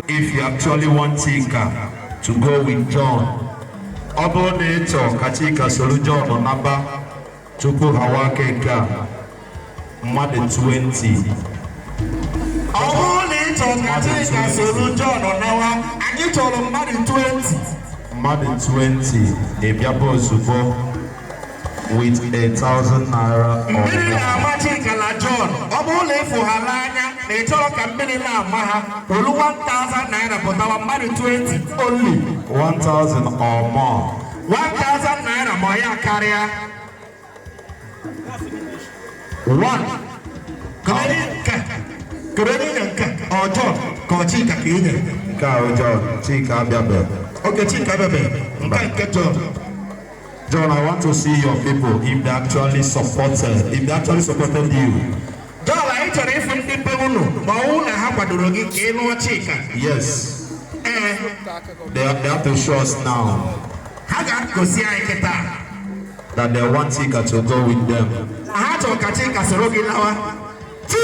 If you actually want Tika to go with John, Oboneto Katika Solu John on number Tupu Hawakeka Mother 20. Oboneto Katika Solu John on our and you told him Mother 20. Mother 20, Ebiabo Zubo with 1,000 naira or John, Obole for Halanya, they talk a million maha, 1,000 naira, but our money 20 only 1,000 or more. 1,000 naira, Moya Carrier. 1. Or John, Chika Kine. Cow John, Chika Baby. Okay, Chika Baby. John. John, I want to see your people if they actually supported you. John, I actually from the Peruno. Mauna Hapadurogi, Keno Chika. Yes. They have to show us now Haga Kosia Keta. that they want Chika to go with them. I had to Katika Sorogi Lawa. 2.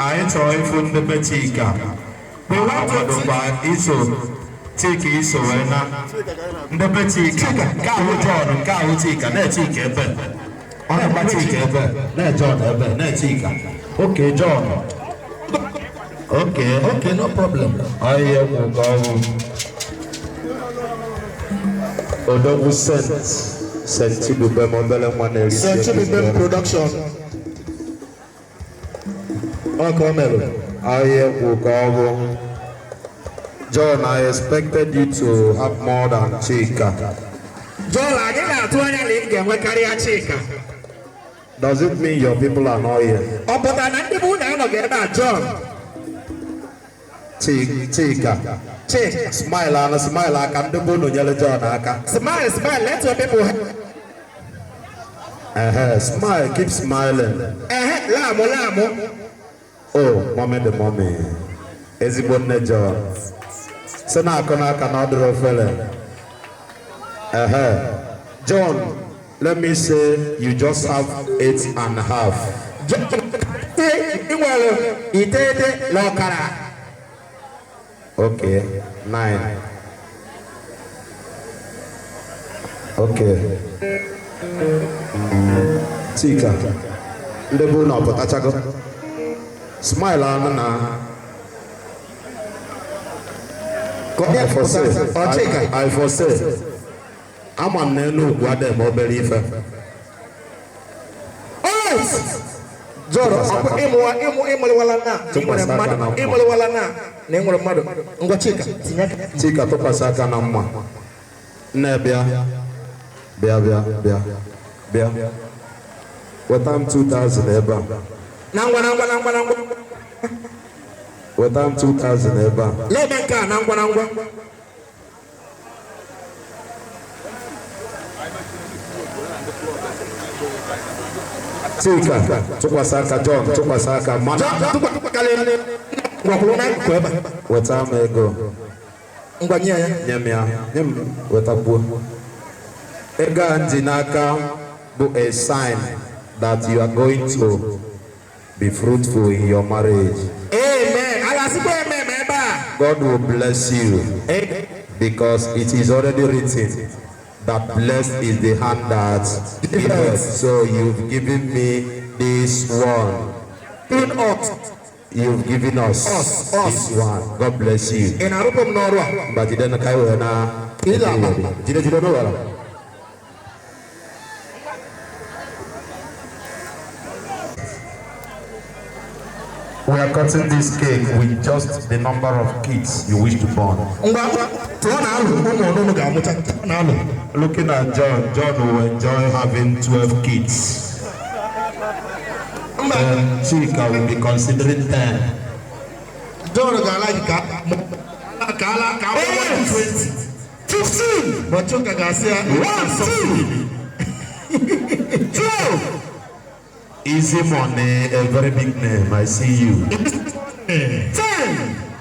I enjoy from the Chika. We want to buy Iso. Take Iso and the Chika. Cow Chika, no Chika. On a Chika, no John, no Chika. Okay, John. Okay, no problem. I will go. Odogu sent to the Bemobele Sent to the production. I will go. John, I expected you to have more than Chika. John, I didn't to any carry a Chika. Does it mean your people are not here? Oh, but I don't know about John. Chika. Smile and smile. I can't do no yellow John. Smile, let your people. Smile, keep smiling. Lamo. Oh, mommy. Is it one John? So now I cannot draw fella. John, let me say you just have 8.5. Okay, 9. Okay. Chika, ndebo na potachago. Smile na. I foresee. I'm on no guade mobile ife. Joro, Chika to pasaka na mma. Na bia. What time 2000 eba? Nangwa. What time 2000 eba? Lebenka nangwa. Chika, tukwasaka John, tukwasaka mana. What time ego? Nyemia, wetapu. Ega njinaka bu a sign that you are going to be fruitful in your marriage. Amen. God will bless you because it is already written that blessed is the hand that giveth. So you've given me this one. You've given us this one. God bless you. But you don't know. We are cutting this cake with just the number of kids you wish to born. Looking at John will enjoy having 12 kids. And Chika will be considering 10. John like 15. But Chuka Garcia 1, 2, 12. Easy money, a very big name. I see you. 10.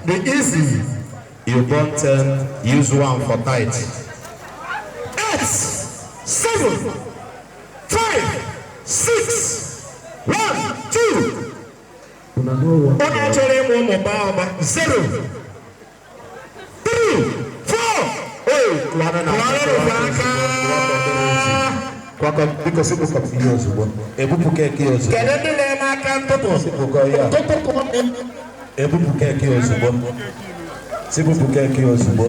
The easy. You bought 10. Use 1 for tithe. 8, 7, 5, 6, 1, 2. 0, 3, 4. Because it was years ago. A book years ago. A book years ago.